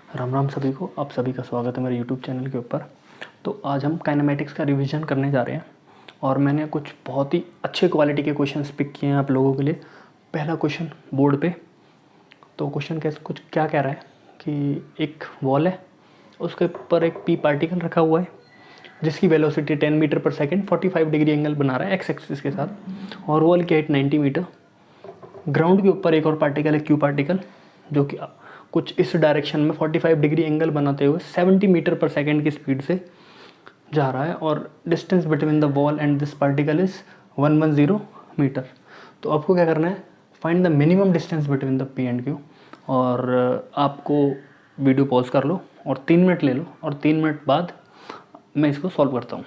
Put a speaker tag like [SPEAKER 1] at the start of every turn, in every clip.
[SPEAKER 1] राम राम सभी को, आप सभी का स्वागत है मेरे यूट्यूब चैनल के ऊपर। तो आज हम काइनेमेटिक्स का रिवीजन करने जा रहे हैं और मैंने कुछ बहुत ही अच्छे क्वालिटी के क्वेश्चंस पिक किए हैं आप लोगों के लिए। पहला क्वेश्चन बोर्ड पे, तो क्वेश्चन कैसे कुछ क्या कह रहा है कि एक वॉल है, उसके ऊपर एक पी पार्टिकल रखा हुआ है जिसकी velocity 10 metre per second 45 degree angle बना रहा है एक्स एक्सिस के साथ, और वॉल की हाइट 90 मीटर। ग्राउंड के ऊपर एक और पार्टिकल है क्यू पार्टिकल, जो कि कुछ इस डायरेक्शन में 45 डिग्री एंगल बनाते हुए 70 मीटर पर सेकेंड की स्पीड से जा रहा है, और distance between the wall and this particle is 110 metre. तो आपको क्या करना है, find the minimum distance between the P and Q. और आपको वीडियो पॉज कर लो और 3 मिनट ले लो, और 3 मिनट बाद मैं इसको सॉल्व करता हूँ।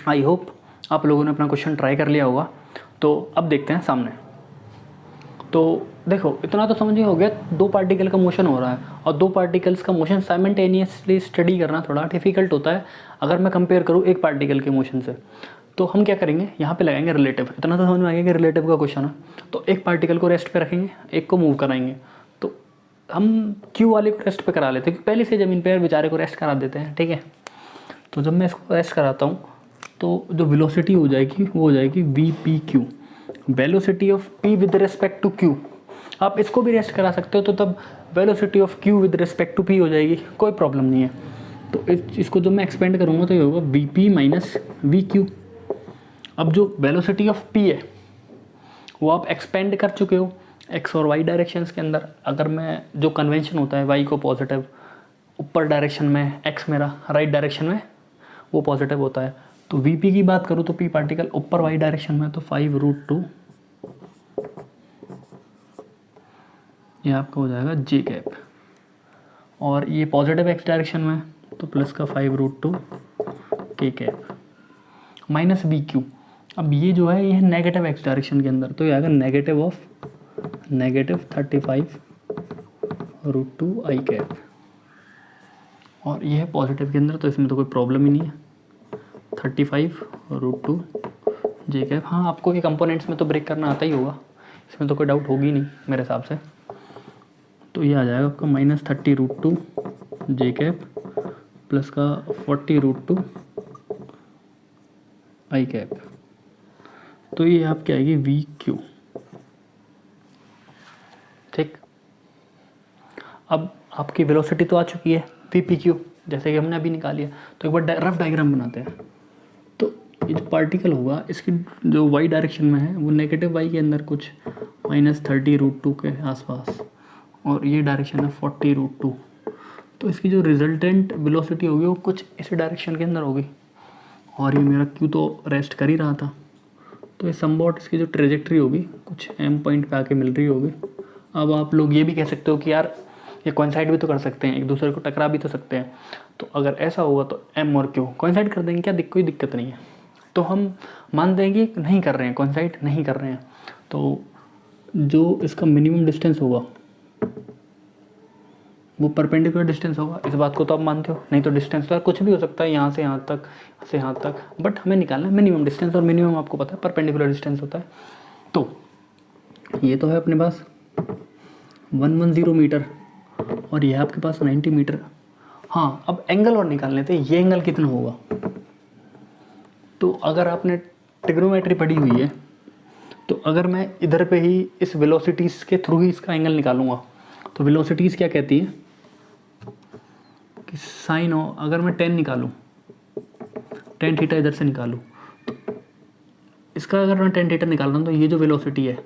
[SPEAKER 1] आई होप आप लोगों ने अपना क्वेश्चन ट्राई कर लिया होगा। तो अब देखते हैं सामने। तो देखो, इतना तो समझ ही हो गया, दो पार्टिकल का मोशन हो रहा है, और दो पार्टिकल्स का मोशन साइमल्टेनियसली स्टडी करना थोड़ा डिफिकल्ट होता है अगर मैं कंपेयर करूँ एक पार्टिकल के मोशन से। तो हम क्या करेंगे, यहाँ पे लगाएंगे रिलेटिव। इतना तो समझ में आ गया कि रिलेटिव का क्वेश्चन है। तो एक पार्टिकल को रेस्ट पे रखेंगे, एक को मूव कराएंगे। तो हम क्यू वाले को रेस्ट पे करा लेते हैं, क्योंकि पहले से ज़मीन पर बेचारे को रेस्ट करा देते हैं, ठीक है। तो जब मैं इसको रेस्ट कराता हूँ तो जो वेलोसिटी हो जाएगी वो हो जाएगी V P Q, velocity of p with respect to q। आप इसको भी रेस्ट करा सकते हो, तो तब velocity of q with respect to p हो जाएगी, कोई प्रॉब्लम नहीं है। तो इसको जब मैं एक्सपेंड करूँगा तो ये होगा vp माइनस vq। अब जो वेलोसिटी ऑफ p है वो आप एक्सपेंड कर चुके हो x और y डायरेक्शंस के अंदर। अगर मैं जो कन्वेंशन होता है y को पॉजिटिव ऊपर डायरेक्शन में, x मेरा राइट डायरेक्शन में वो पॉजिटिव होता है। तो vp की बात करूँ तो p पार्टिकल ऊपर y डायरेक्शन में, तो 5√2 ये आपका हो जाएगा j कैप, और ये पॉजिटिव x डायरेक्शन में तो प्लस का 5√2 k कैप माइनस vq। अब ये जो है ये है नेगेटिव x डायरेक्शन के अंदर, तो ये आएगा नेगेटिव ऑफ -35√2 i कैप, और ये है पॉजिटिव के अंदर, तो इसमें तो कोई प्रॉब्लम ही नहीं है। 35√2 जे कैप। हाँ, आपको ये कंपोनेंट्स में तो ब्रेक करना आता ही होगा, इसमें तो कोई डाउट होगी नहीं मेरे हिसाब से। तो ये आ जाएगा आपका -30√2 जे कैप प्लस का 40√2 आई कैप। तो ये आपकी आएगी वी क्यू, ठीक। अब आपकी वेलोसिटी तो आ चुकी है वी पी क्यू, जैसे कि हमने अभी निकाली है। तो एक बार रफ डायग्राम बनाते हैं। तो ये जो पार्टिकल होगा इसकी जो वाई डायरेक्शन में है वो नेगेटिव वाई के अंदर कुछ -30√2 के आसपास, और ये डायरेक्शन है 40√2। तो इसकी जो रिजल्टेंट वेलोसिटी होगी वो कुछ इस डायरेक्शन के अंदर होगी, और ये मेरा क्यू तो रेस्ट कर ही रहा था। तो ये समवॉट इसकी जो ट्रेजेक्ट्री होगी कुछ एम पॉइंट पे आके मिल रही होगी। अब आप लोग ये भी कह सकते हो कि यार ये कोइंसाइड भी तो कर सकते हैं, एक दूसरे को टकरा भी तो सकते हैं। तो अगर ऐसा होगा तो एम और क्यू कोइंसाइड कर देंगे, क्या कोई दिक्कत नहीं है। तो हम मान देंगे कि नहीं कर रहे हैं, कोइंसाइड नहीं कर रहे हैं। तो जो इसका मिनिमम डिस्टेंस होगा वो परपेंडिकुलर डिस्टेंस होगा, इस बात को तो आप मानते हो। नहीं तो डिस्टेंस तो कुछ भी हो सकता है, यहाँ से यहाँ तक, से यहाँ तक, बट हमें निकालना है मिनिमम डिस्टेंस, और मिनिमम आपको पता है परपेंडिकुलर डिस्टेंस होता है। तो ये तो है अपने पास 110 मीटर, और ये है आपके पास 90 मीटर। हाँ, अब एंगल और निकाल लेते हैं, ये एंगल कितना होगा। तो अगर आपने ट्रिग्नोमेट्री पढ़ी हुई है, तो अगर मैं इधर पे ही इस वेलोसिटीज़ के थ्रू ही इसका एंगल निकालूंगा, तो वेलोसिटीज़ क्या कहती है कि साइन हो, अगर मैं 10 निकालूँ, 10 थीटा इधर से निकालूँ, तो इसका अगर मैं 10 थीटा निकाल रहा हूँ तो ये जो वेलोसिटी है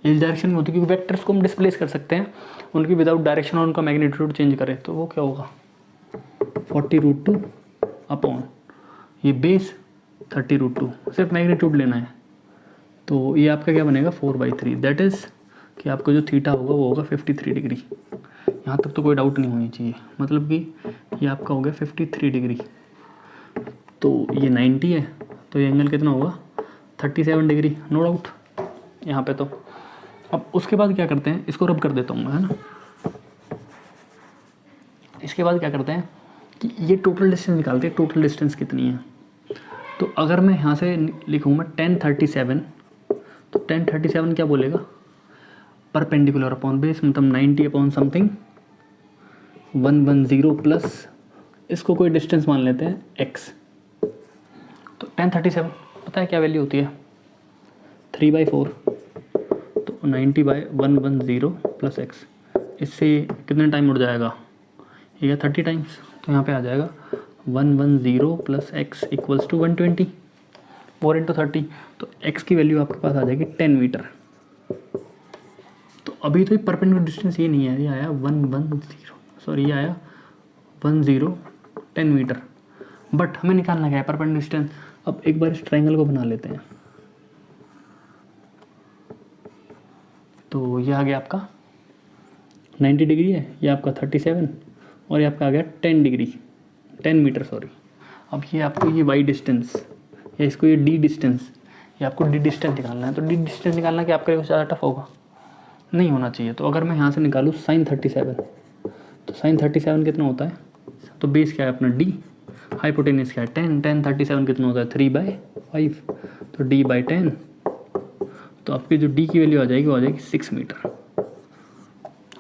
[SPEAKER 1] इस डायरेक्शन में होती है, क्योंकि वेक्टर्स को हम डिस्प्लेस कर सकते हैं उनकी विदाउट डायरेक्शन, और उनका मैग्नीट्यूड चेंज करें। तो वो क्या होगा 40√2 अपॉन ये बेस 30√2, सिर्फ मैग्नीट्यूड लेना है। तो ये आपका क्या बनेगा 4/3, दैट इज़ कि आपका जो थीटा होगा वो होगा 53 डिग्री। यहाँ तक तो कोई डाउट नहीं होनी चाहिए, मतलब कि ये आपका हो गया 53 डिग्री। तो ये 90 है, तो ये एंगल कितना होगा 37 डिग्री, नो डाउट यहाँ पे। तो अब उसके बाद क्या करते हैं, इसको रब कर देता हूँ मैं, है ना। इसके बाद क्या करते हैं कि ये टोटल डिस्टेंस निकालते हैं, टोटल डिस्टेंस कितनी है। तो अगर मैं यहाँ से लिखूँ मैं 1037, तो 1037 क्या बोलेगा परपेंडिकुलर अपॉन बेस, मतलब 90 अपॉन समथिंग 110 प्लस इसको कोई डिस्टेंस मान लेते हैं x। तो 1037 पता है क्या वैल्यू होती है? 3/4। तो 90/110 प्लस x, इससे कितने टाइम उड़ जाएगा? ये 30 टाइम्स। तो यहाँ पे आ जाएगा 110 प्लस x इक्वल्स टू 120, 4 × 30। तो x की वैल्यू आपके पास आ जाएगी 10 मीटर। तो अभी तो परपेंडिकुलर डिस्टेंस ये नहीं है, ये आया 110, सॉरी ये आया 10 मीटर। बट हमें निकालना क्या है? Perpendicular distance. अब एक बार इस ट्रायंगल को बना लेते हैं। तो ये आ गया आपका 90 डिग्री है, ये आपका 37 और ये आपका आ गया 10 डिग्री, 10 मीटर सॉरी। अब ये आपको ये वाई डिस्टेंस या इसको ये डी डिस्टेंस, ये आपको डी डिस्टेंस निकालना है। तो डी डिस्टेंस निकालना कि आपके लिए ज़्यादा टफ होगा? नहीं होना चाहिए। तो अगर मैं यहाँ से निकालूँ sin 37, तो sin 37 कितना होता है? तो बेस क्या है अपना d, हाइपोटेन्यूज क्या है 10, 37 कितना होता है 3/5, तो d/10। तो आपकी जो d की वैल्यू आ जाएगी वो आ जाएगी 6 मीटर।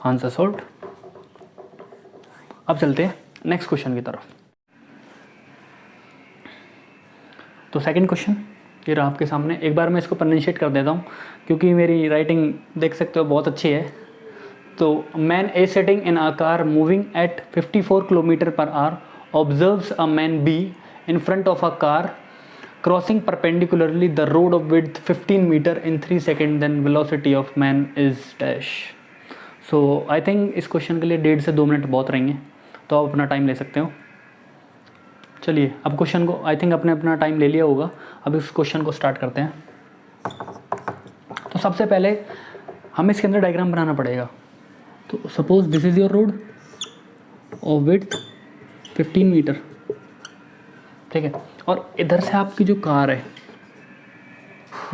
[SPEAKER 1] Answer solve. अब चलते हैं नेक्स्ट क्वेश्चन की तरफ। तो सेकंड क्वेश्चन ये रहा आपके सामने। एक बार मैं इसको प्रोनाउंशिएट कर देता हूँ क्योंकि मेरी राइटिंग देख सकते हो बहुत अच्छी है। तो man a sitting in a car moving at 54 km/h observes a man B in front of a car crossing perpendicularly the road of width 15 metre in 3 second, then velocity of man is dash. So I think इस question के लिए 1.5 से 2 minute बहुत रहेंगे, तो आप अपना time ले सकते हो। चलिए अब क्वेश्चन को, आई थिंक आपने अपना टाइम ले लिया होगा। अब इस क्वेश्चन को स्टार्ट करते हैं। तो सबसे पहले हमें इसके अंदर डायग्राम बनाना पड़ेगा। तो suppose this is your road of width 15 metre, ठीक है, और इधर से आपकी जो कार है,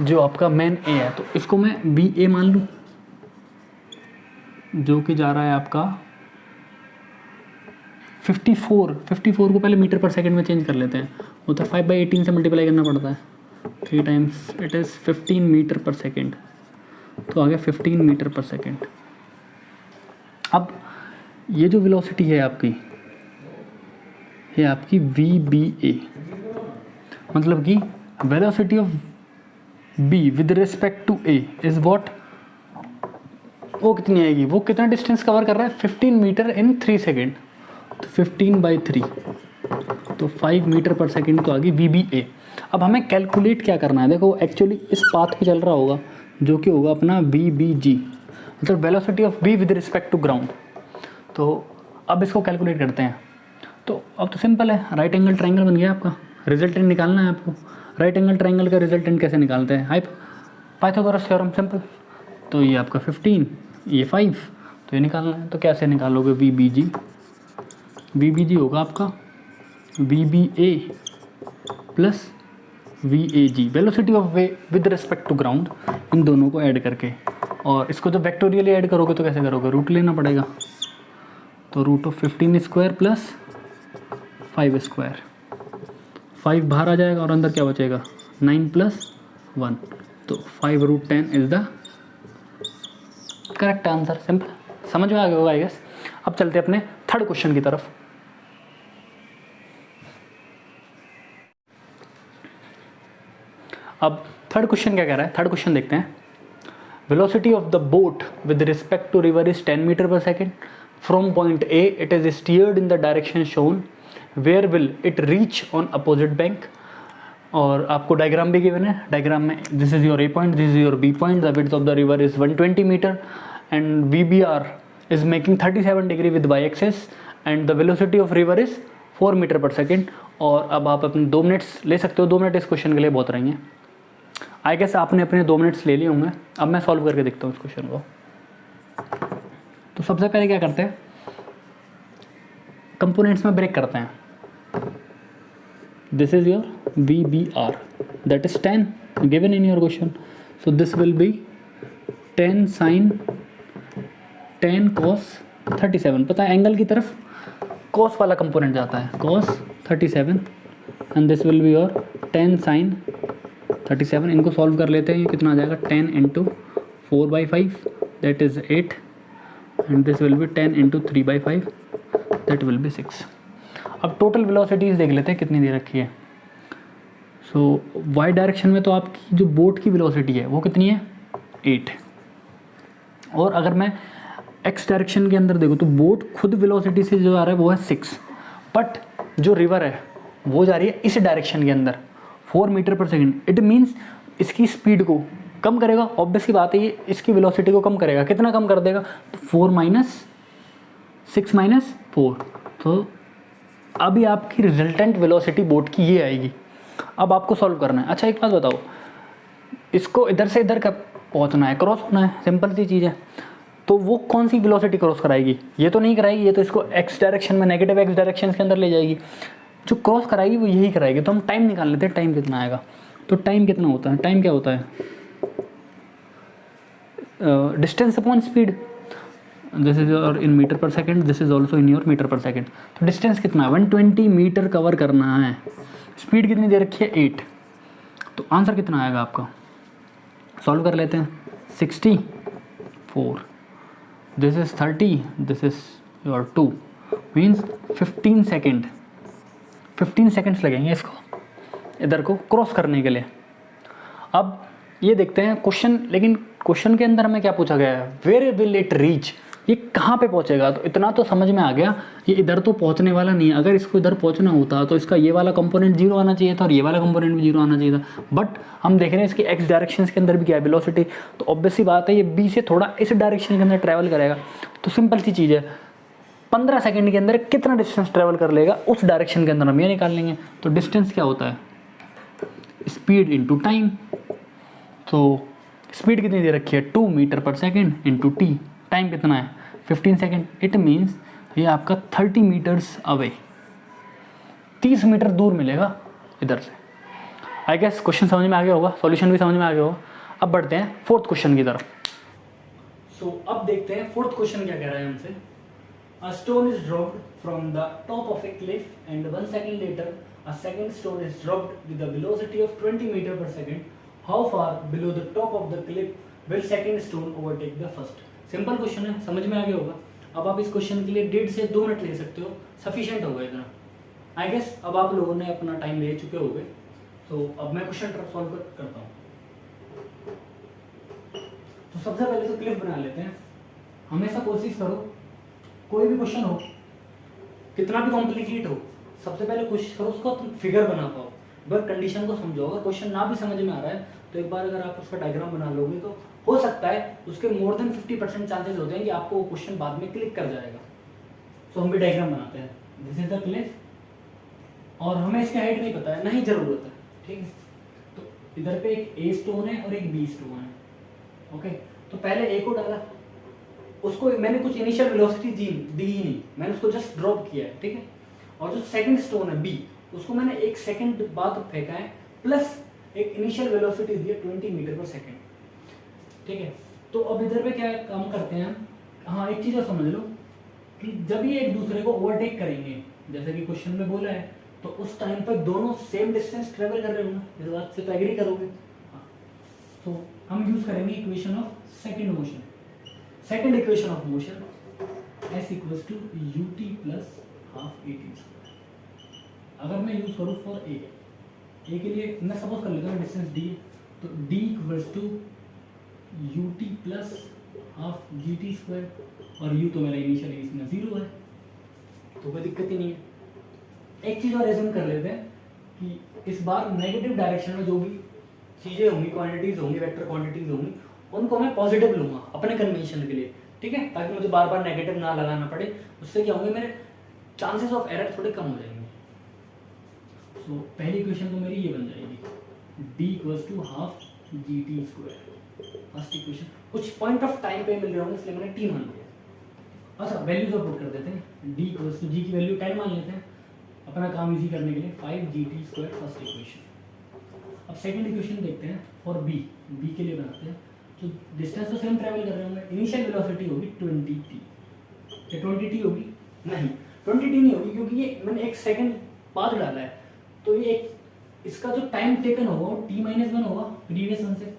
[SPEAKER 1] जो आपका मेन ए है, तो इसको मैं बी ए मान लूँ, जो कि जा रहा है आपका 54 को पहले मीटर पर सेकंड में चेंज कर लेते हैं। वो तो 5/18 से मल्टीप्लाई करना पड़ता है, 3 times it is 15 metre per second. तो आ गया 15 मीटर पर सेकेंड। अब ये जो वेलोसिटी है आपकी, ये आपकी VBA, मतलब कि velocity of B with respect to A is what, वो कितनी आएगी, वो कितना डिस्टेंस कवर कर रहा है 15 मीटर इन 3 सेकेंड। तो 15/3 तो 5 मीटर पर सेकेंड तो आ गई VBA। अब हमें कैलकुलेट क्या करना है, देखो एक्चुअली इस पाथ पे चल रहा होगा जो कि होगा अपना VBG, मतलब velocity of B with respect to ground. तो अब इसको कैलकुलेट करते हैं। तो अब तो सिंपल है, राइट एंगल ट्रायंगल बन गया आपका, रिजल्टेंट निकालना है आपको। राइट एंगल ट्रायंगल का रिजल्टेंट कैसे निकालते हैं? Pythagoras theorem, simple. तो ये आपका 15, ये 5, तो ये निकालना है। तो कैसे निकालोगे? VBG होगा आपका VBA plus VAG, velocity of वे विद रिस्पेक्ट टू ग्राउंड, इन दोनों को ऐड करके। और इसको जब वेक्टोरियली ऐड करोगे तो कैसे करोगे? रूट लेना पड़ेगा। तो रूट ऑफ 15² प्लस 5², 5 बाहर आ जाएगा और अंदर क्या बचेगा 9 + 1, तो 5√10 is the correct answer. Simple, समझ में आ गया होगा आई गेस। अब चलते अपने थर्ड क्वेश्चन की तरफ। अब थर्ड क्वेश्चन क्या कह रहा है? थर्ड क्वेश्चन देखते हैं। Velocity of the boat with respect to river is 10 metre per second. From point A it is steered in the direction shown, where will it reach on opposite bank. और आपको diagram भी given है। Diagram में this is your A point, this is your B point, the width of the river is 120 metre and VBR is making 37 degree with y axis and the velocity of river is 4 metre per second. और अब आप अपने 2 minutes ले सकते हो। 2 minute इस question के लिए बहुत रहेंगे। आई गेस आपने अपने 2 मिनट्स ले लिए होंगे। अब मैं सॉल्व करके देखता हूँ इस क्वेश्चन को। तो सबसे पहले क्या करते हैं, कंपोनेंट्स में ब्रेक करते हैं। This is your VBR, that is 10 given in your question. So this will be 10 sin 10 cos 37। पता है एंगल की तरफ cos वाला कंपोनेंट जाता है, cos 37, and this will be your 10 sin 37। इनको सॉल्व कर लेते हैं। ये कितना आ जाएगा 10 × 4/5 that is 8 and this will be 10 × 3/5 that will be 6। अब टोटल वेलोसिटीज़ देख लेते हैं कितनी दे रखी है। सो वाई डायरेक्शन में तो आपकी जो बोट की वेलोसिटी है वो कितनी है 8, और अगर मैं एक्स डायरेक्शन के अंदर देखो तो बोट खुद वेलोसिटी से जो आ रहा है वो है 6, बट जो रिवर है वो जा रही है इस डायरेक्शन के अंदर 4 metre per second. It means इसकी स्पीड को कम करेगा, ऑब्वियस सी बात है ये इसकी वेलोसिटी को कम करेगा। कितना कम कर देगा, तो 4 माइनस 6 माइनस 4, तो अभी आपकी रिजल्टेंट वेलोसिटी बोट की ये आएगी। अब आपको सॉल्व करना है। अच्छा एक बात बताओ, इसको इधर से इधर कब पहुंचना है, क्रॉस होना है, सिंपल सी चीज़ है। तो वो कौन सी वेलोसिटी क्रॉस कराएगी, ये तो नहीं कराएगी, ये तो इसको एक्स डायरेक्शन में नेगेटिव एक्स डायरेक्शन के अंदर ले जाएगी। जो क्रॉस कराएगी वो यही कराएगी। तो हम टाइम निकाल लेते हैं, टाइम कितना आएगा। तो टाइम कितना होता है, टाइम क्या होता है, distance upon speed. This is your in metre per second, this is also in your metre per second. तो डिस्टेंस कितना है 120 मीटर कवर करना है, स्पीड कितनी दे रखी है 8। तो आंसर कितना आएगा आपका, सॉल्व कर लेते हैं। 64, this is 30, this is your 2, means 15 second, 15 seconds लगेंगे इसको इधर को क्रॉस करने के लिए। अब ये देखते हैं क्वेश्चन, लेकिन क्वेश्चन के अंदर हमें क्या पूछा गया है, वेयर विल इट रीच, ये कहाँ पे पहुँचेगा। तो इतना तो समझ में आ गया, ये इधर तो पहुँचने वाला नहीं है। अगर इसको इधर पहुँचना होता तो इसका ये वाला कंपोनेंट 0 आना चाहिए था और ये वाला कंपोनेंट भी 0 आना चाहिए था। बट हम देख रहे हैं इसकी एक्स डायरेक्शन के अंदर भी क्या है वेलोसिटी, तो ऑब्वियस सी बात है ये बी से थोड़ा इस डायरेक्शन के अंदर ट्रैवल करेगा। तो सिंपल सी चीज़ है, 15 सेकेंड के अंदर कितना डिस्टेंस ट्रैवल कर लेगा उस डायरेक्शन के अंदर हम ये निकाल लेंगे। तो डिस्टेंस क्या होता है, स्पीड इंटू टाइम। तो स्पीड कितनी दे रखी है 2 metre per second into T, time कितना है 15 सेकेंड। इट मीन्स ये आपका 30 मीटर्स अवे, 30 मीटर दूर मिलेगा इधर से। आई गेस क्वेश्चन समझ में आ गया होगा, सॉल्यूशन भी समझ में आ गया होगा। अब बढ़ते हैं फोर्थ क्वेश्चन की तरफ। सो अब देखते हैं फोर्थ क्वेश्चन क्या कह रहा है हमसे। A stone is dropped from the top of a cliff and 1 second later a second stone is dropped with a velocity of 20 meter per second. How far below the top of the cliff will second stone overtake the first? Simple question है, समझ में आ गया होगा। अब आप इस question के लिए 1.5 से 2 मिनट ले सकते हो, सफिशिएंट होगा इतना। आई गेस अब आप लोगों ने अपना टाइम ले चुके होंगे। तो अब मैं क्वेश्चन सॉल्व करता हूँ। तो सबसे पहले तो क्लिफ बना लेते हैं। हमेशा कोशिश करो कोई भी क्वेश्चन हो, कितना भी कॉम्प्लिकेट हो, सबसे पहले कोशिश करो उसको तुम फिगर बना पाओ, बस कंडीशन को समझो। अगर क्वेश्चन ना भी समझ में आ रहा है तो एक बार अगर आप उसका डायग्राम बना लोगे तो हो सकता है उसके मोर देन 50% चांसेस होते हैं कि आपको वो क्वेश्चन बाद में क्लिक कर जाएगा। तो हम भी डायग्राम बनाते हैं। दिस इज द क्लिफ, और हमें इसकी हाइट नहीं पता है, नहीं जरूरत है, ठीक है। तो इधर पे एक ए स्टोन है और एक बी स्टोन है, ओके। तो पहले ए को डाला, उसको मैंने कुछ इनिशियल वेलोसिटी दी ही नहीं, मैंने उसको जस्ट ड्रॉप किया है, ठीक है। और जो सेकंड स्टोन है बी, उसको मैंने 1 सेकंड बाद फेंका है, प्लस एक इनिशियल वेलोसिटी दी है 20 मीटर पर सेकंड, ठीक है। तो अब इधर पे क्या काम करते हैं, हाँ एक चीज़ और समझ लो कि जब ये एक दूसरे को ओवरटेक करेंगे, जैसे कि क्वेश्चन में बोला है, तो उस टाइम पर दोनों सेम डिस्टेंस ट्रेवल कर रहे होंगे। इस बात से तो एग्री करोगे। तो हम यूज करेंगे equation of second motion. Second equation of motion s equals to ut plus half at। अगर मैं यूज करूँ फॉर a के लिए मैं सपोज कर लेता हूँ डिस्टेंस d, तो d equals to ut plus half gt square, और u तो मेरा इनिशियल इसमें 0 है, तो कोई दिक्कत ही नहीं है। एक चीज़ और एज्यूम कर लेते हैं कि इस बार नेगेटिव डायरेक्शन में जो भी चीज़ें होंगी, क्वांटिटीज होंगी, वेक्टर क्वांटिटीज होंगी, उनको मैं पॉजिटिव लूंगा अपने कन्वेंशन के लिए, ठीक है, ताकि मुझे बार बार नेगेटिव ना लगाना पड़े। उससे क्या होंगे, मेरे चांसेस ऑफ एरर थोड़े कम हो जाएंगे। तो पहली इक्वेशन तो मेरी ये बन जाएगी, d equals to half gt square. First equation कुछ पॉइंट ऑफ टाइम पे मिल रहे होंगे, इसलिए मैंने t मान लिया। अच्छा वैल्यूज और पुट कर देते हैं, d इक्वल्स टू g की वैल्यू 10 मान लेते हैं अपना काम इजी करने के लिए, 5gt स्क्वायर फर्स्ट इक्वेशन। अब सेकंड इक्वेशन देखते हैं फॉर b के लिए बनाते हैं। तो डिस्टेंस तो सेम ट्रैवल कर रहे होंगे, इनिशियल वेलोसिटी होगी 20t, ये 20t होगी नहीं, 20t नहीं होगी क्योंकि ये मैंने 1 सेकंड बाद डाला है, तो ये एक इसका जो टाइम टेकन होगा वो t-1 होगा प्रीवियस वन से,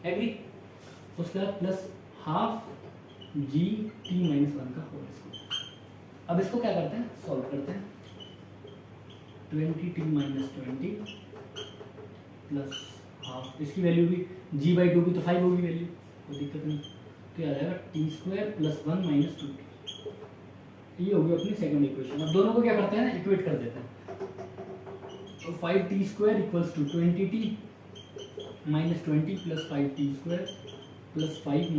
[SPEAKER 1] एग्री। उसके बाद प्लस हाफ g t-1 का होल स्क्वायर। अब इसको क्या करते हैं, सॉल्व करते हैं। 20t माइनस 20 प्लस हाफ, इसकी वैल्यू भी g/2 की तो 5 होगी वैल्यू, कोई दिक्कत नहीं। तो आ जाएगा t² + 1 - 2t। ये होगी अपनी सेकंड इक्वेशन। अब दोनों को क्या करते हैं ना, इक्वेट कर देते हैं। तो 5t² = 20t - 20 + 5t² + 5 -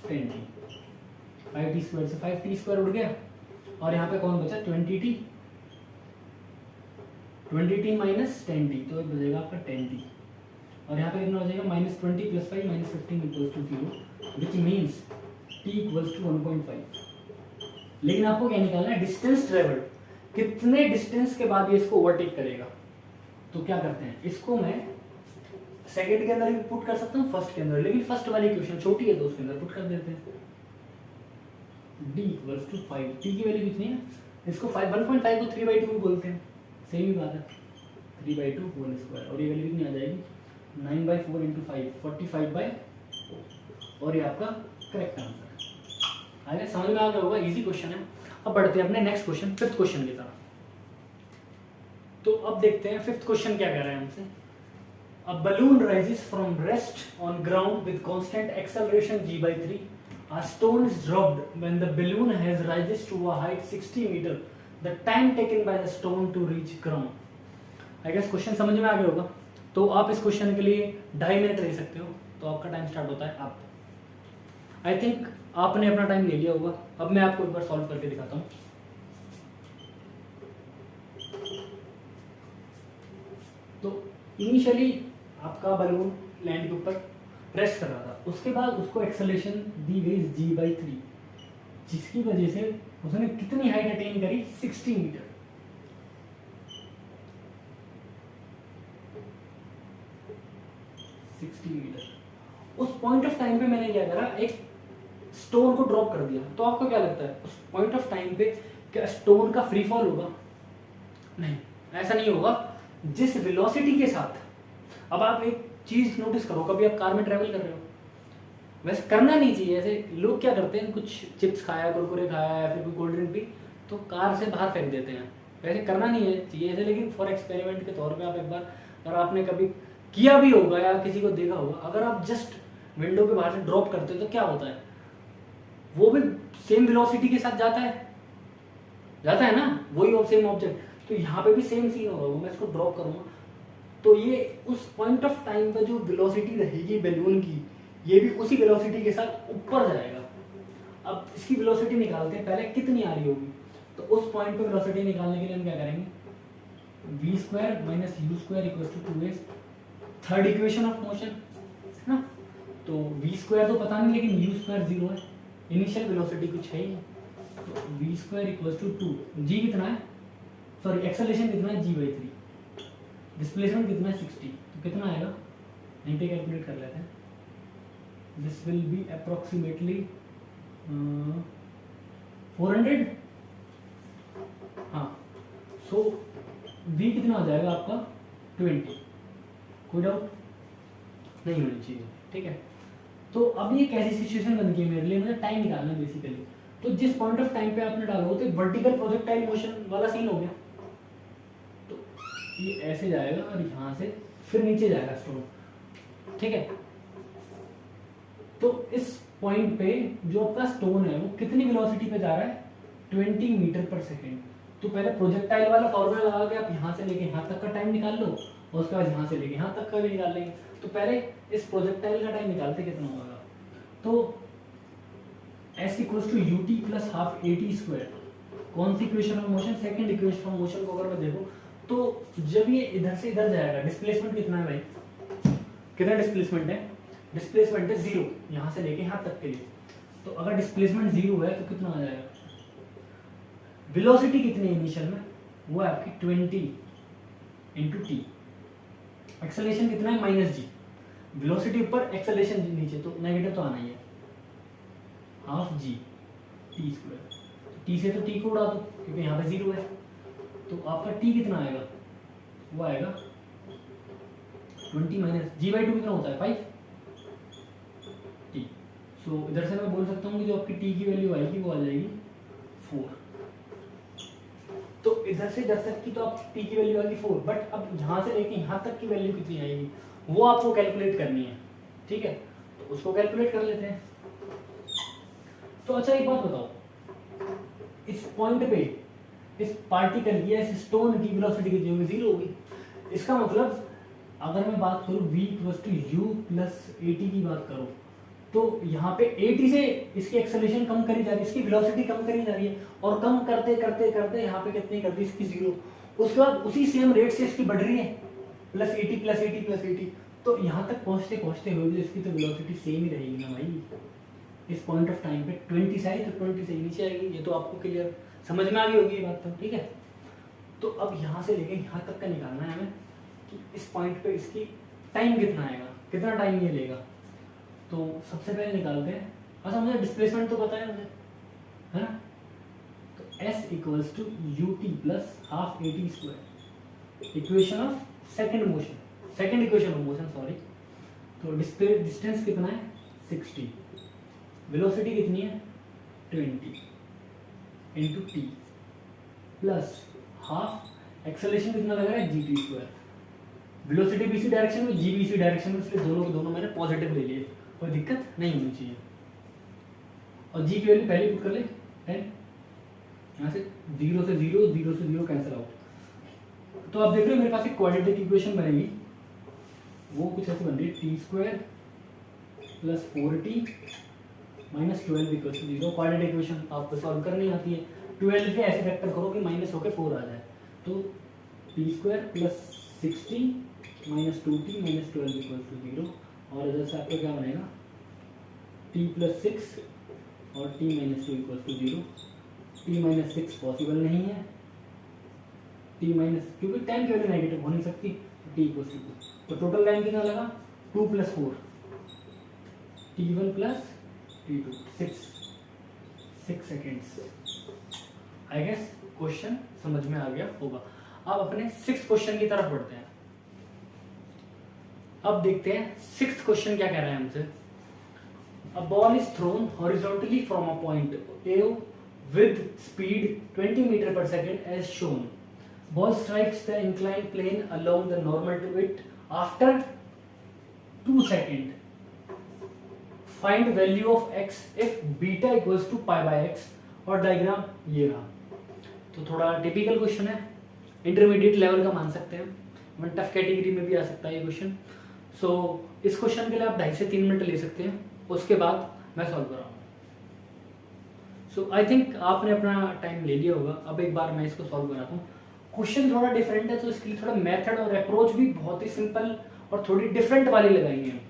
[SPEAKER 1] 10t। 5t² से 5t² उड़ गया और यहाँ पे कौन बचा, 20t। 20t - 10t, तो बचेगा आपका 10t। और यहाँ पे कितना हो जाएगा, -20 + 5 - 15 = 0, विच मीन्स t = 1.5। लेकिन आपको क्या निकालना है, डिस्टेंस ट्रेवल्ड, कितने डिस्टेंस के बाद ये इसको ओवरटेक करेगा। तो क्या करते हैं, इसको मैं सेकंड के अंदर भी पुट कर सकता हूँ, फर्स्ट के अंदर, लेकिन फर्स्ट वाली इक्वेशन छोटी है तो उसके अंदर पुट कर देते हैं। d = 5, t की वैल्यू कितनी है, इसको 1.5 को 3/2 भी बोलते हैं, सेम ही बात है, 3/2 होल स्क्वायर। और ये वैल्यू कितनी आ जाएगी, 9/4 × 5 45/4। और ये आपका करेक्ट आंसर है। आगे समझ में आ गया होगा, इजी क्वेश्चन है। अब बढ़ते हैं अपने नेक्स्ट क्वेश्चन, फिफ्थ क्वेश्चन की तरफ। तो अब देखते हैं फिफ्थ क्वेश्चन क्या कह रहे हैं हमसे। A balloon rises from rest on ground with constant acceleration g/3. A stone is dropped when the balloon has rises to a height 60 meter. The time taken by the stone to reach ground. I guess question समझ में आ गया होगा। तो आप इस question के लिए 2.5 minute ले सकते हो। तो आपका टाइम स्टार्ट होता है आप। आई थिंक आपने अपना टाइम ले लिया होगा। अब मैं आपको एक बार सॉल्व करके दिखाता हूँ। तो इनिशियली आपका बलून लैंड के ऊपर रेस्ट कर रहा था, उसके बाद उसको एक्सेलरेशन दी गई g/3, जिसकी वजह से उसने कितनी हाइट अटेन करी, 60 मीटर। उस पॉइंट ऑफ टाइम पे मैंने क्या करा, एक स्टोन को ड्रॉप कर दिया। तो आपको क्या लगता है, उस पॉइंट ऑफ टाइम पे क्या स्टोन का फ्री फॉल होगा? नहीं, ऐसा नहीं होगा। जिस वेलोसिटी के साथ, अब आप एक चीज नोटिस करो, कभी आप कार में ट्रेवल कर रहे हो, वैसे करना नहीं चाहिए। ऐसे लोग क्या करते हैं, कुछ चिप्स खाया, कुरकुरे खाया या फिर कोई कोल्ड ड्रिंक पी तो कार से बाहर फेंक देते हैं। वैसे करना नहीं है चाहिए ऐसे, लेकिन फॉर एक्सपेरिमेंट के तौर पे आप एक बार, अगर आपने कभी किया भी होगा या किसी को देखा होगा, अगर आप जस्ट विंडो के बाहर से ड्रॉप करते हो तो क्या होता है, वो भी सेम वेलोसिटी के साथ जाता है ना, वही सेम ऑब्जेक्ट। तो यहाँ पे भी सेम सीन होगा। वो मैं इसको ड्रॉप करूँगा तो ये उस पॉइंट ऑफ टाइम पर जो वेलोसिटी रहेगी बैलून की, ये भी उसी वेलोसिटी के साथ ऊपर जाएगा। अब इसकी वेलोसिटी निकालते हैं, पहले कितनी आ रही होगी। तो उस पॉइंट पे वेलोसिटी निकालने के लिए हम क्या करेंगे, v² - u² = 2s, third equation of motion है ना। तो v² तो पता नहीं, लेकिन u² 0 है, इनिशियल वेलोसिटी कुछ है ही। तो v² = 2, g कितना है, सॉरी एक्सेलरेशन कितना है, g/3, डिस्प्लेसमेंट कितना है 60। तो कितना आएगा, यहीं पे कैलकुलेट कर लेते हैं। This will be approximately 400। हाँ, सो v कितना हो जाएगा आपका 20। कोई डाउट नहीं होनी चाहिए, ठीक है। तो अब ये कैसी सिचुएशन बन गई मेरे लिए, मुझे टाइम निकालना है बेसिकली। तो जिस पॉइंट ऑफ टाइम पे आपने डाला हो तो वर्टिकल प्रोजेक्टाइल मोशन वाला सीन हो गया। तो ये ऐसे जाएगा और यहाँ से फिर नीचे जाएगा स्टोन, ठीक है। तो इस पॉइंट पे जो आपका स्टोन है वो कितनी वेलोसिटी पे जा रहा है, 20 मीटर/सेकेंड। तो पहले प्रोजेक्टाइल वाला फॉर्मूला लगा के आप यहाँ से लेके यहाँ तक का टाइम निकाल लो, और उसके बाद यहाँ से लेके यहाँ तक का भी निकाल लेंगे। तो पहले इस प्रोजेक्टाइल का टाइम निकालते कितना होगा। तो s = ut + ½ at²। कौन सी equation of motion, second equation of motion को अगर मैं देखूं तो जब ये इधर से इधर जाएगा, डिस्प्लेसमेंट कितना है भाई, कितना डिस्प्लेसमेंट है, डिस्प्लेसमेंट है 0, यहाँ से लेके यहाँ तक के लिए। तो अगर डिस्प्लेसमेंट 0 है तो कितना आ जाएगा, वेलोसिटी कितनी है इनिशियल में, वो है आपकी 20 × t। एक्सेलरेशन कितना है, -g, वेलोसिटी ऊपर एक्सेलरेशन नीचे, तो नेगेटिव तो आना ही है, ½ g t²। t से तो t को उड़ा दो क्योंकि यहाँ पे 0 है। तो आपका t कितना आएगा, वो आएगा 20 - g/2 कितना होता है 5t। सो इधर से मैं बोल सकता हूँ कि जो आपकी t की वैल्यू आएगी वो आ जाएगी 4। इधर से इधर तक की तो आप t की वैल्यू आ गई 4, बट अब यहाँ से लेके यहाँ तक की वैल्यू कितनी आएगी वो आपको कैलकुलेट करनी है, ठीक है। तो उसको कैलकुलेट कर लेते हैं। तो अच्छा एक बात बताओ, इस पॉइंट पे इस पार्टिकल की, इस स्टोन की वेलोसिटी कितनी होगी, 0 होगी। इसका मतलब अगर मैं बात करूँ v = u + at की बात करूँ, तो यहाँ पे at से इसकी एक्सेलरेशन कम करी जा रही है, इसकी वेलोसिटी कम करी जा रही है, और कम करते करते करते यहाँ पे कितनी कर दी इसकी 0। उसके बाद उसी सेम रेट से इसकी बढ़ रही है +80 +80 +80, तो यहाँ तक पहुँचते पहुँचते हुए भी इसकी तो वेलोसिटी सेम ही रहेगी ना भाई। इस पॉइंट ऑफ टाइम पे 20 से आई तो 20 से नीचे आएगी। ये तो आपको क्लियर समझ में आ गई होगी ये बात तो, ठीक है। तो अब यहाँ से लेके यहाँ तक का निकालना है हमें कि इस पॉइंट पे इसकी टाइम कितना आएगा, कितना टाइम ये लेगा। तो सबसे पहले निकालते हैं। अच्छा मुझे डिस्प्लेसमेंट तो पता है मुझे, है ना। तो S = ut + ½ at², equation of second motion, second equation of motion sorry. तो डिस्टेंस कितना है 60, वेलोसिटी कितनी है 20 × t प्लस हाफ, एक्सेलरेशन कितना लग रहा है gt²। वेलोसिटी भी इसी डायरेक्शन में, जी भी इसी डायरेक्शन में, इसलिए दोनों के दोनों मैंने पॉजिटिव ले लिए, कोई दिक्कत नहीं होनी चाहिए। और जी की वैल्यू पहले पुट कर ले 10, यहाँ से 0 से 0 0 से 0 कैंसिल आउट। तो आप देख रहे हो मेरे पास एक क्वाड्रेटिक इक्वेशन बनेगी, वो कुछ ऐसे बन रही है t² + 4t - 12 = 0। क्वाड्रेटिक इक्वेशन आपको सॉल्व करनी आती है। 12 के ऐसे फैक्टर करो कि माइनस होकर 4 आ जाए। तो t² + 60 - 2t - 12 = 0। और इधर से आपका क्या बनेगा t + 6 और t - 2 = 0। t - 6 पॉसिबल नहीं है, क्योंकि टाइम की वैल्यू नेगेटिव हो नहीं सकती, t = 2। तो टोटल टाइम कितना लगा 2 + 4 t1 + t2 6 seconds. I guess question समझ में आ गया होगा। अब अपने 6th क्वेश्चन की तरफ बढ़ते हैं। अब देखते हैं 6th क्वेश्चन क्या कह रहा है हमसे। A ball is thrown horizontally from a point A with speed 20 m/s as shown. Ball strikes the inclined plane along the normal to it after 2 seconds. Find value of x if beta = π/x। और diagram ये रहा। तो थोड़ा typical question है, intermediate level का मान सकते हैं, मैं टफ कैटेगरी में भी आ सकता है ये क्वेश्चन। सो इस क्वेश्चन के लिए आप 2.5 से 3 मिनट ले सकते हैं, उसके बाद मैं सॉल्व कर रहा हूँ। सो आई थिंक आपने अपना टाइम ले लिया होगा। अब एक बार मैं इसको सॉल्व कराता हूँ। क्वेश्चन थोड़ा डिफरेंट है, तो इसके लिए थोड़ा मेथड और अप्रोच भी बहुत ही सिंपल और थोड़ी डिफरेंट वाली लगाएंगे हम,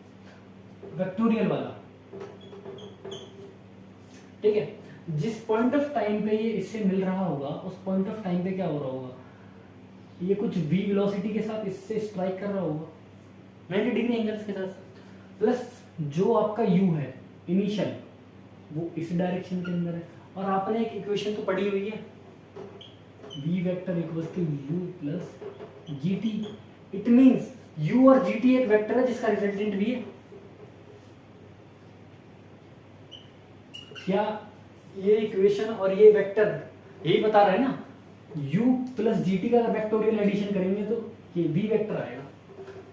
[SPEAKER 1] वेक्टोरियल वाला, ठीक है। जिस पॉइंट ऑफ टाइम पे ये इससे मिल रहा होगा, उस पॉइंट ऑफ टाइम पे क्या हो रहा होगा, ये कुछ v वेलोसिटी के साथ इससे स्ट्राइक कर रहा होगा 90 डिग्री एंगल्स के साथ, प्लस जो आपका u है इनिशियल, वो इस डायरेक्शन के अंदर है। और आपने एक इक्वेशन तो पढ़ी हुई है, v vector = u + gt। It means u और gt एक वेक्टर है जिसका रिजल्टेंट v है। क्या ये इक्वेशन और ये वेक्टर यही बता रहे हैं ना, u + gt का अगर वेक्टोरियल एडिशन करेंगे तो ये v वेक्टर आएगा।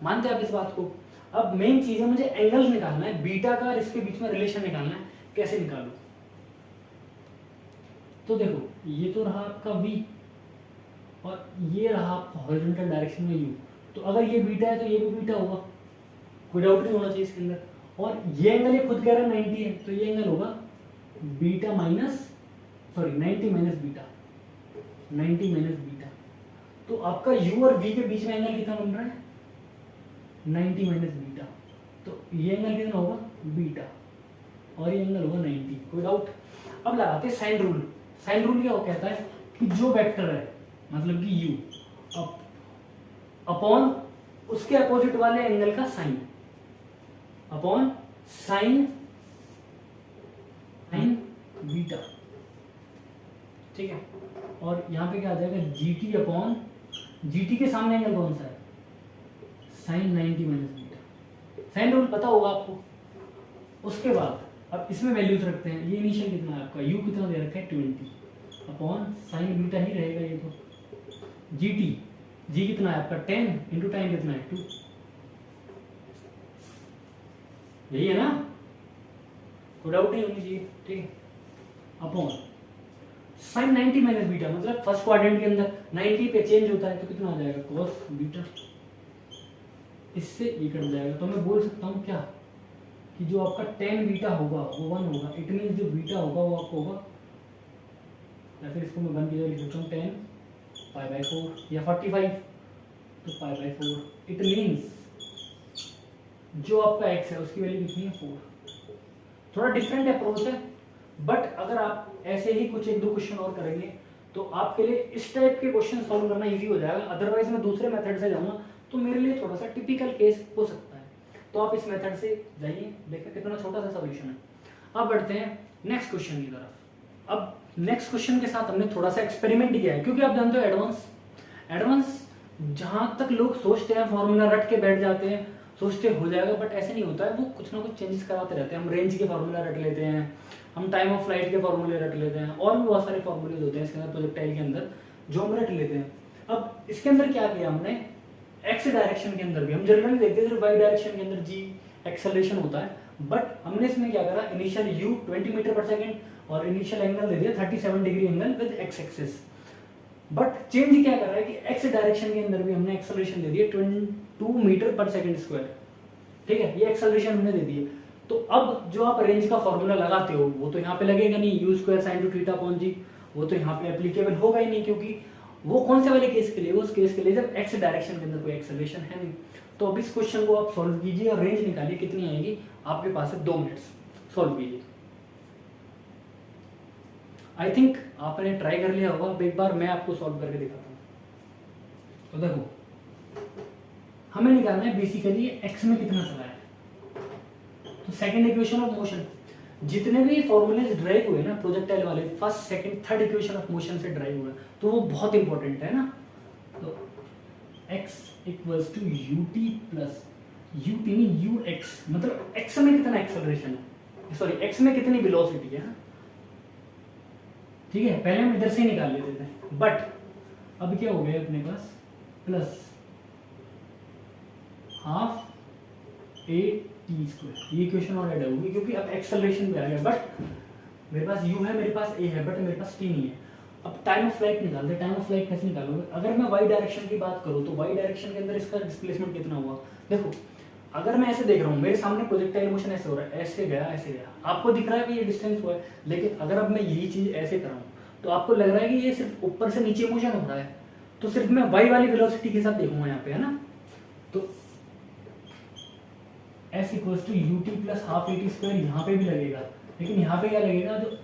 [SPEAKER 1] मानते हैं आप इस बात को। अब मेन चीज है, मुझे एंगल निकालना है, बीटा का और इसके बीच में रिलेशन निकालना है। कैसे निकालूं? तो देखो ये तो रहा आपका v और ये रहा आपका हॉरिजॉन्टल डायरेक्शन में u। तो अगर ये बीटा है तो ये भी बीटा होगा, कोई डाउट नहीं होना चाहिए इसके अंदर। और ये एंगल ये खुद कह रहा है 90 है, तो ये एंगल होगा बीटा सॉरी 90 - बीटा, 90 - बीटा। तो आपका u और v के बीच में एंगल कितना बन रहा है 90 - बीटा। तो ये एंगल कितना होगा बीटा और ये एंगल होगा 90। कोई डाउट? अब लगाते हैं साइन रूल। साइन रूल क्या कहता है कि जो वेक्टर है मतलब कि u अपॉन उसके अपोजिट वाले एंगल का साइन, अपॉन साइन बीटा, ठीक है। और यहाँ पे क्या आ जाएगा gt अपॉन gt के सामने एंगल कौन सा है साइन 90 - बीटा। साइन रूल पता होगा आपको। उसके बाद अब इसमें वैल्यूज रखते हैं। ये इनिशियल कितना है आपका, u कितना दे रखा है 20 अपॉन साइन बीटा ही रहेगा ये तो, जी टी, जी कितना है आपका 10 इंटू टाइम कितना है 2, यही है ना, कोई डाउट नहीं होनी चाहिए, ठीक है। अपॉन साइन 90 माइनस बीटा, मतलब फर्स्ट क्वाड्रेंट के अंदर 90 पे चेंज होता है तो कितना आ जाएगा कॉस बीटा, इससे ये कट जाएगा। तो मैं बोल सकता हूँ क्या कि जो आपका टेन बीटा होगा वो 1 होगा, इट मीन जो बीटा होगा वो आपको होगा, या फिर इसको मैं 1 की जगह लिख सकता हूँ 10 पाई बाई 4 या 45 तो पाई बाई 4, इट मीन्स जो आपका x है उसकी वैल्यू कितनी है 4। थोड़ा डिफरेंट अप्रोच है, बट अगर आप ऐसे ही कुछ एक दो क्वेश्चन और करेंगे तो आपके लिए इस टाइप के क्वेश्चन सॉल्व करना इजी हो जाएगा। अदरवाइज मैं दूसरे मेथड से जाऊंगा तो मेरे लिए थोड़ा सा टिपिकल केस हो सकता है, तो आप इस मेथड से जाइए, देखिए कितना छोटा सा सॉल्यूशन है। अब बढ़ते हैं नेक्स्ट क्वेश्चन की तरफ। अब नेक्स्ट क्वेश्चन के साथ हमने थोड़ा सा एक्सपेरिमेंट किया है, क्योंकि आप जानते हो एडवांस जहां तक लोग सोचते हैं फॉर्मूला रट के बैठ जाते हैं, सोचते हो जाएगा, बट ऐसे नहीं होता है, वो कुछ ना कुछ चेंजेस कराते रहते हैं। हम रेंज के फार्मूला रट लेते हैं, हम टाइम ऑफ फ्लाइट के फार्मूले रट लेते हैं, और भी बहुत सारे फार्मूले होते हैं इसके अंदर प्रोजेक्टाइल के अंदर जो हम रट लेते हैं। अब इसके अंदर क्या किया हमने, एक्स डायरेक्शन के अंदर भी हम जनरली देखते हैं सिर्फ वाई डायरेक्शन के अंदर जी एक्सेलरेशन होता है, बट हमने इसमें क्या करा, initial you 20 metre per second और इनिशियल एंगल दे दिया 37 degree angle with x axis. But change क्या कर रहा है कि एक्स डायरेक्शन के अंदर भी हमने एक्सेलरेशन दे दिया 22 मीटर पर सेकेंड स्क्वायर, ठीक है, ये एक्सेलरेशन हमने दे दी है। तो अब जो आप रेंज का फॉर्मूला लगाते हो वो तो यहाँ पे लगेगा नहीं, u square sine two theta upon g, वो तो यहाँ पे एप्लीकेबल होगा ही नहीं, क्योंकि वो कौन से वाले केस के लिए, उस केस के लिए जब एक्स डायरेक्शन के अंदर कोई एक्सेलरेशन है नहीं। तो अब इस क्वेश्चन को आप सॉल्व कीजिए और रेंज निकालिए कितनी आएगी, आपके पास है 2 मिनट्स, सॉल्व कीजिए। आई थिंक आपने ट्राई कर लिया होगा, अब एक बार मैं आपको सॉल्व करके दिखाता हूँ। तो देखो हमें निकालना है बेसिकली एक्स में कितना चला है। तो सेकंड इक्वेशन ऑफ मोशन, जितने भी फॉर्मूलेज ड्राइव हुए ना प्रोजेक्टाइल वाले, first second third equation of motion से ड्राइव हुए, तो वो बहुत इंपॉर्टेंट है ना। तो x equals to u t plus u t नहीं यू एक्स, मतलब x में कितना एक्सेलरेशन है, सॉरी x में कितनी वेलोसिटी है, ठीक है। पहले हम इधर से निकाल लेते थे, बट अब क्या हो गया अपने पास plus half a t square, ये इक्वेशन और ऐड होगी क्योंकि अब एक्सेलरेशन पे आ गया। बट मेरे पास u है, मेरे पास a है, बट मेरे पास t नहीं है। अब टाइम ऑफ फ्लाइट निकालते हैं। टाइम ऑफ फ्लाइट कैसे निकालोगे, अगर मैं y डायरेक्शन की बात करूँ तो y डायरेक्शन के अंदर इसका डिस्प्लेसमेंट कितना हुआ, देखो अगर मैं ऐसे देख रहा हूँ, मेरे सामने प्रोजेक्टाइल मोशन ऐसे हो रहा है, ऐसे गया ऐसे गया, आपको दिख रहा है कि ये डिस्टेंस हुआ है, लेकिन अगर अब मैं यही चीज ऐसे कर रहा हूँ तो आपको लग रहा है कि ये सिर्फ ऊपर से नीचे मोशन हो रहा है, तो सिर्फ मैं y वाली वेलोसिटी के साथ देखूंगा यहाँ पे, है ना। तो s equals to u t plus half a t square यहाँ पे भी लगेगा, लेकिन यहाँ पे क्या लगेगा, जो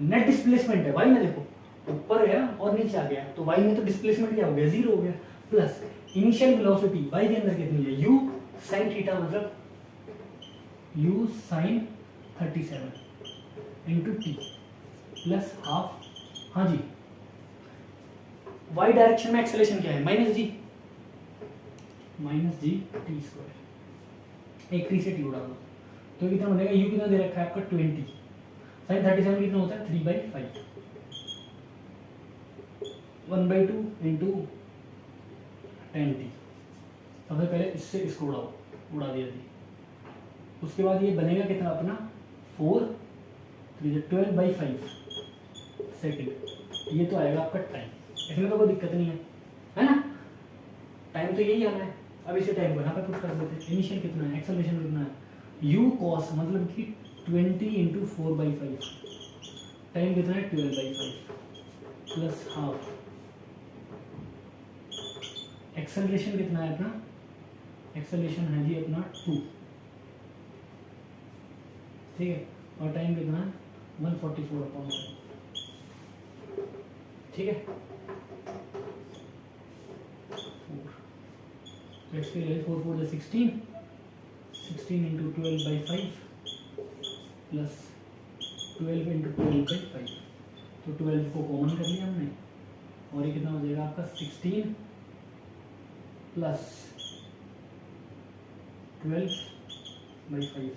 [SPEAKER 1] नेट डिस्प्लेसमेंट है y में, देखो ऊपर गया और नीचे आ गया, तो y में तो डिस्प्लेसमेंट क्या हो गया, 0 हो गया, प्लस इनिशियल वेलोसिटी y के अंदर कितनी है, u sin थीटा, मतलब u sin 37 into T plus half, हाँ जी y डायरेक्शन में एक्सेलरेशन क्या है, माइनस जी टी स्क्वायर, एक टी से टी उड़ा दो तो कितना बनेगा, u कितना दे रखा है आपका 20, साइन 37 कितना होता है 3/5, 1/2 इंटू 10t। सबसे पहले इससे इसको उड़ा दिया जी, उसके बाद ये बनेगा कितना अपना 4 12/5 सेकेंड, ये तो आएगा आपका टाइम, इसमें तो कोई दिक्कत नहीं है ना, टाइम तो यही आना है। अब इसे टाइम को यहाँ पे पुट कर देते हैं, इनिशियल कितना है, एक्सेलरेशन कितना है, u cos मतलब कि 20 इंटू 4/5, टाइम कितना है 12/5 प्लस हाफ, एक्सेलरेशन कितना है अपना, एक्सेलरेशन है जी अपना 2, ठीक है, और टाइम कितना है 144/5, ठीक है। तो इसके लिए 4 4 जो 16 इंटू 12/5 प्लस 12 इंटू 12/5, तो 12 को कॉमन कर लिया हमने, और ये कितना हो जाएगा आपका 16 प्लस 12/5,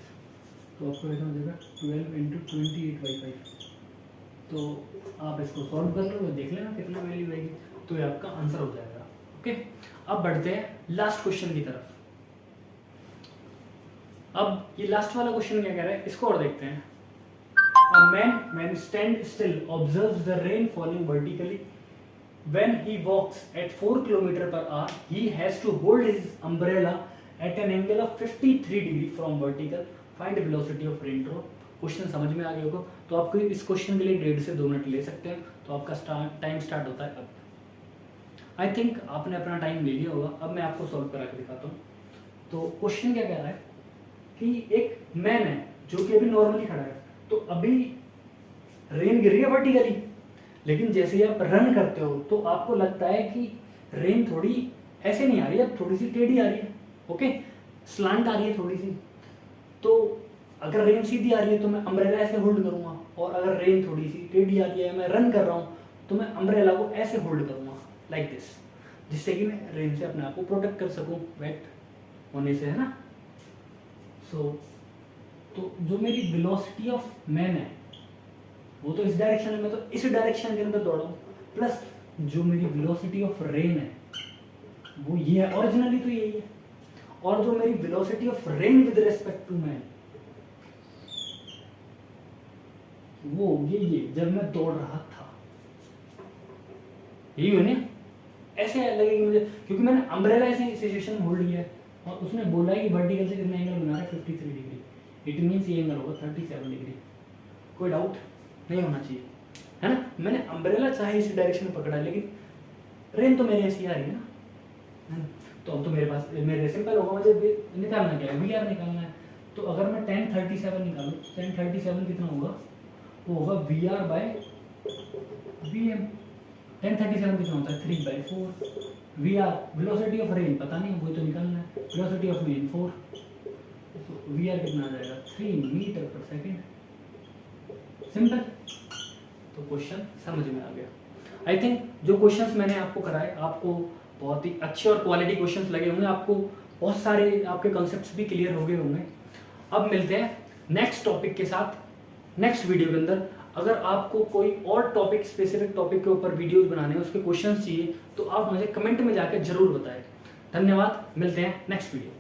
[SPEAKER 1] तो आपको कितना हो जाएगा 12 इंटू 28/5। तो आप इसको सॉल्व कर लो, देख लेना कितना वैल्यू आएगी। तो ही आपका आंसर हो जाएगा। ओके, अब बढ़ते हैं लास्ट क्वेश्चन की तरफ। अब ये लास्ट वाला क्वेश्चन क्या कह रहा है, इसको और देखते हैं। A man when stand still observes the rain falling vertically. When he walks at 4 km/h, he has to hold his umbrella at an angle of 53 degree from vertical. Find velocity of raindrop. Question समझ में आ गया होगा, तो आपको इस question के लिए 1.5 से 2 मिनट ले सकते हैं। तो आपका टाइम स्टार्ट होता है अब। आई थिंक आपने अपना टाइम ले लिया होगा। अब मैं आपको सॉल्व करा के दिखाता हूँ। तो क्वेश्चन क्या कह रहा है कि एक मैन है जो कि अभी नॉर्मली खड़ा है, तो अभी रेन गिर रही है वर्टिकली, लेकिन जैसे ही आप रन करते हो तो आपको लगता है कि रेन थोड़ी ऐसे नहीं आ रही है, अब थोड़ी सी टेढ़ी आ रही है। ओके, स्लांट आ रही है थोड़ी सी। तो अगर रेन सीधी आ रही है तो मैं अम्ब्रेला ऐसे होल्ड करूंगा, और अगर रेन थोड़ी सी टेढ़ी आ रही है, मैं रन कर रहा हूँ, तो मैं अम्ब्रेला को ऐसे होल्ड करूंगा लाइक दिस, जिससे कि मैं रेन से अपने आप को प्रोटेक्ट कर सकूं वेट होने से, है ना। तो जो मेरी वेलोसिटी ऑफ मैन है वो तो इस डायरेक्शन में, मैं तो इस डायरेक्शन के अंदर दौड़ा हूँ, प्लस जो मेरी वेलोसिटी ऑफ रेन है वो ये है, ओरिजिनली तो यही है। और जो मेरी velocity of rain with respect to man वो ये जब मैं दौड़ रहा था, यही हो ना, ऐसे लगेगी मुझे, क्योंकि मैंने अम्ब्रेला ऐसे सिचुएशन में होल्ड किया है और उसने बोला है कि वर्टिकल से कितना एंगल बना रहा है 53 डिग्री। इट मीन्स ये एंगल होगा 37 डिग्री। कोई डाउट नहीं होना चाहिए, है ना। मैंने अम्ब्रेला चाहे इसी डायरेक्शन में पकड़ा, लेकिन रेन तो मेरे ऐसी आ रही है ना। तो अब तो मेरे पास मेरे सिंपल होगा, मुझे निकालना क्या है, VR निकालना है। तो अगर मैं 1037 निकालूँ, 1037 कितना होगा, वो होगा VR बाय VM। 1037 कितना होता है 3/4। VR वेलोसिटी ऑफ रेन पता नहीं, वो तो निकालना है। वेलोसिटी ऑफ रेन 4, तो VR कितना आ जाएगा 3 मीटर पर सेकेंड। सिंपल। तो क्वेश्चन समझ में आ गया। आई थिंक जो क्वेश्चंस मैंने आपको कराए आपको बहुत ही अच्छे और क्वालिटी क्वेश्चंस लगे होंगे, आपको बहुत सारे आपके कॉन्सेप्ट्स भी क्लियर हो गए होंगे। अब मिलते हैं नेक्स्ट टॉपिक के साथ नेक्स्ट वीडियो के अंदर। अगर आपको कोई और टॉपिक, स्पेसिफिक टॉपिक के ऊपर वीडियोस बनाने हैं, उसके क्वेश्चंस चाहिए, तो आप मुझे कमेंट में जाकर जरूर बताएं। धन्यवाद, मिलते हैं नेक्स्ट वीडियो।